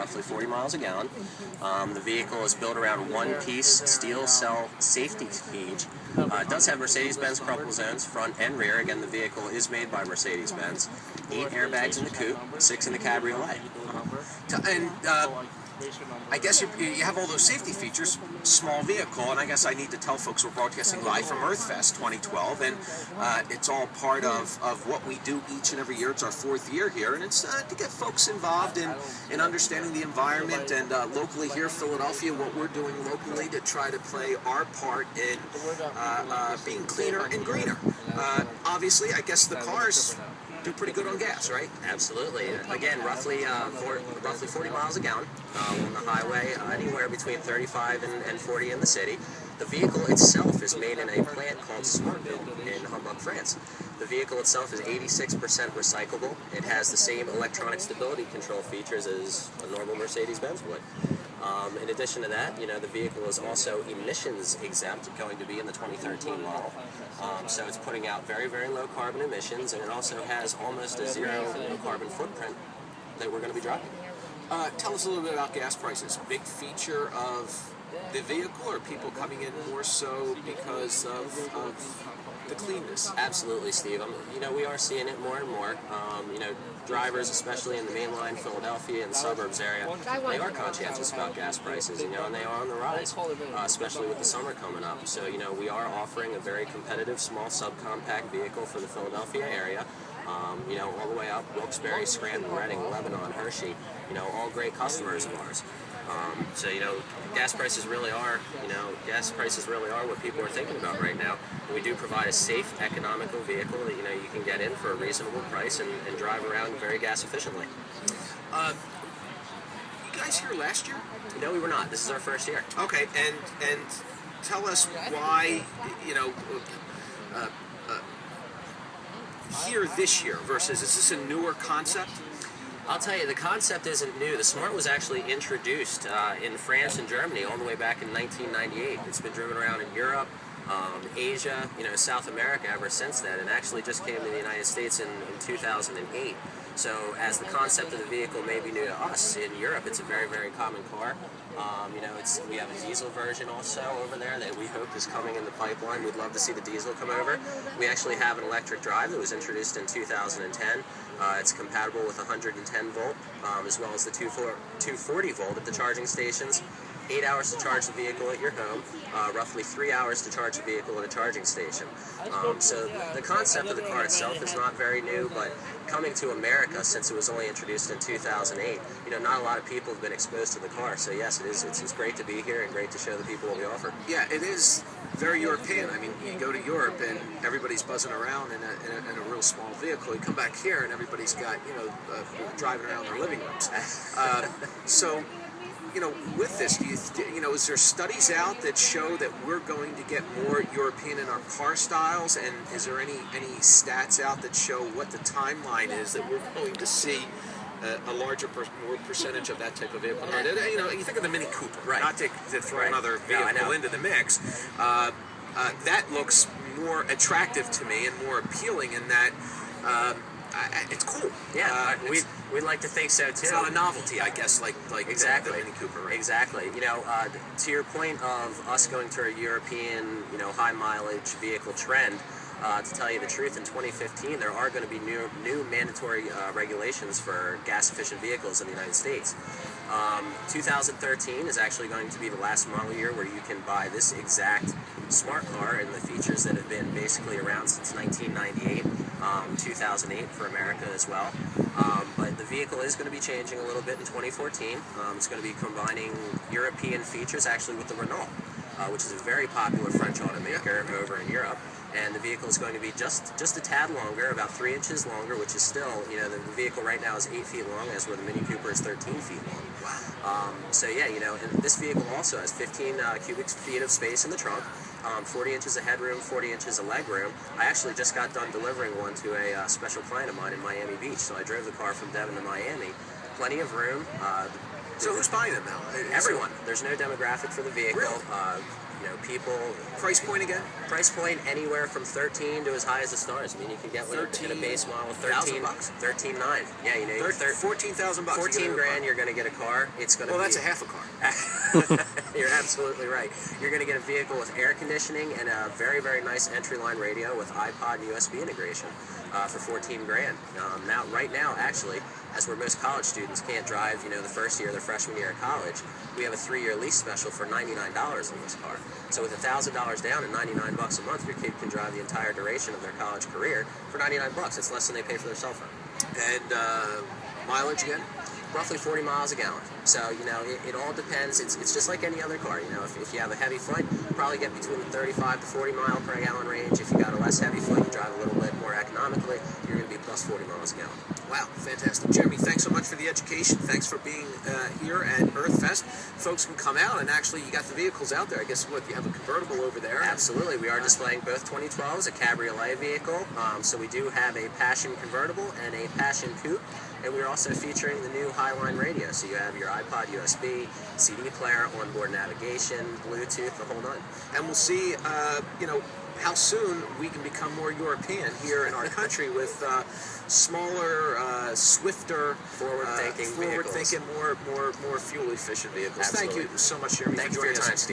roughly 40 miles a gallon. The vehicle is built around one-piece steel cell safety cage. It does have Mercedes-Benz crumple zones, front and rear. Again, the vehicle is made by Mercedes-Benz. 8 airbags in the coupe, 6 in the cabriolet. And I guess you have all those safety features, small vehicle, and I guess I need to tell folks we're broadcasting live from EarthFest 2012, and it's all part of what we do each and every year. It's our 4th year here, and it's to get folks involved in understanding the environment, and locally here, Philadelphia, what we're doing locally to try to play our part in being cleaner and greener. Obviously, I guess the cars do pretty good on gas, right? Absolutely. Again, roughly 40 miles a gallon on the highway, anywhere between 35 and 40 in the city. The vehicle itself is made in a plant called Smartville in Hamburg, France. The vehicle itself is 86% recyclable. It has the same electronic stability control features as a normal Mercedes-Benz would. In addition to that, the vehicle is also emissions exempt, going to be in the 2013 model. So it's putting out very, very low carbon emissions, and it also has almost a zero carbon footprint that we're going to be driving. Tell us a little bit about gas prices. Big feature of the vehicle, or people coming in more so because of the cleanness? Absolutely, Steve. We are seeing it more and more. Drivers, especially in the mainline Philadelphia and suburbs area, they are conscientious about gas prices, and they are on the rise, especially with the summer coming up. So, we are offering a very competitive small subcompact vehicle for the Philadelphia area. All the way up Wilkes-Barre, Scranton, Reading, Lebanon, Hershey, all great customers of ours. So, gas prices really are what people are thinking about right now. We do provide a safe, economical vehicle that, you can get in for a reasonable price and drive around very gas efficiently. You guys here last year? No, we were not. This is our first year. Okay, and tell us why, here this year versus, is this a newer concept? I'll tell you, the concept isn't new. The Smart was actually introduced in France and Germany all the way back in 1998. It's been driven around in Europe, Asia, South America ever since then, and actually just came to the United States in 2008. So as the concept of the vehicle may be new to us, in Europe it's a very, very common car. We have a diesel version also over there that we hope is coming in the pipeline. We'd love to see the diesel come over. We actually have an electric drive that was introduced in 2010. It's compatible with 110 volt, as well as the 240 volt at the charging stations. 8 hours to charge the vehicle at your home, roughly 3 hours to charge the vehicle at a charging station. So the concept of the car itself is not very new, but coming to America, since it was only introduced in 2008, not a lot of people have been exposed to the car. So yes, it's great to be here and great to show the people what we offer. Yeah, it is very European. I mean, you go to Europe and everybody's buzzing around in a real small vehicle. You come back here and everybody's got, driving around their living rooms. So, with this, is there studies out that show that we're going to get more European in our car styles, and is there any stats out that show what the timeline is that we're going to see a larger more percentage of that type of vehicle? You think of the Mini Cooper, right? Not to throw another vehicle into the mix. That looks more attractive to me and more appealing in that it's cool. Yeah, we'd like to think so too. It's not a novelty, I guess, like exactly. the Mini Cooper, right? Exactly. To your point of us going to a European, high mileage vehicle trend, to tell you the truth, in 2015 there are going to be new mandatory regulations for gas efficient vehicles in the United States. 2013 is actually going to be the last model year where you can buy this exact Smart car and the features that have been basically around since 1998, 2008 for America as well. But the vehicle is going to be changing a little bit in 2014. It's going to be combining European features actually with the Renault, which is a very popular French automaker over in Europe. And the vehicle is going to be just a tad longer, about 3 inches longer, which is still, the vehicle right now is 8 feet long, as where the Mini Cooper is 13 feet long. Wow. So yeah, and this vehicle also has 15 cubic feet of space in the trunk, 40 inches of headroom, 40 inches of legroom. I actually just got done delivering one to a special client of mine in Miami Beach, so I drove the car from Devon to Miami. plenty of room. So who's buying them now? Everyone. There's no demographic for the vehicle. Really? People. Price point again? Price point anywhere from 13 to as high as the stars. I mean, you can get one in a base model, 13, $13,000? 13.9. Yeah, $14,000. $14,000. You're going to get a car. It's going to. Well, that's a half a car. You're absolutely right. You're going to get a vehicle with air conditioning and a very, very nice entry line radio with iPod and USB integration for $14,000. Now, right now, actually, as where most college students can't drive, the first year of their freshman year of college, we have a 3-year lease special for $99 on this car. So with $1,000 down and $99 a month, your kid can drive the entire duration of their college career for $99. It's less than they pay for their cell phone. And mileage again? Roughly 40 miles a gallon. So, it all depends. It's just like any other car. If you have a heavy foot, you probably get between the 35 to 40 mile per gallon range. If you got a less heavy foot, you drive a little bit more economically, you're going to be plus 40 miles a gallon. Wow, fantastic. Jeremy, thanks so much for the education. Thanks for being here at Earth Fest. Folks can come out, and actually you got the vehicles out there. I guess you have a convertible over there. Absolutely. We are displaying both 2012s, a cabriolet vehicle. So we do have a Passion convertible and a Passion coupe. And we're also featuring the new Highline radio. So you have your iPod, USB, CD player, onboard navigation, Bluetooth, the whole nine. And we'll see, how soon we can become more European here in our country with smaller, swifter, forward-thinking, more fuel-efficient vehicles. Absolutely. Thank you so much, Jeremy, Thank for you for joining your us. time, Steve.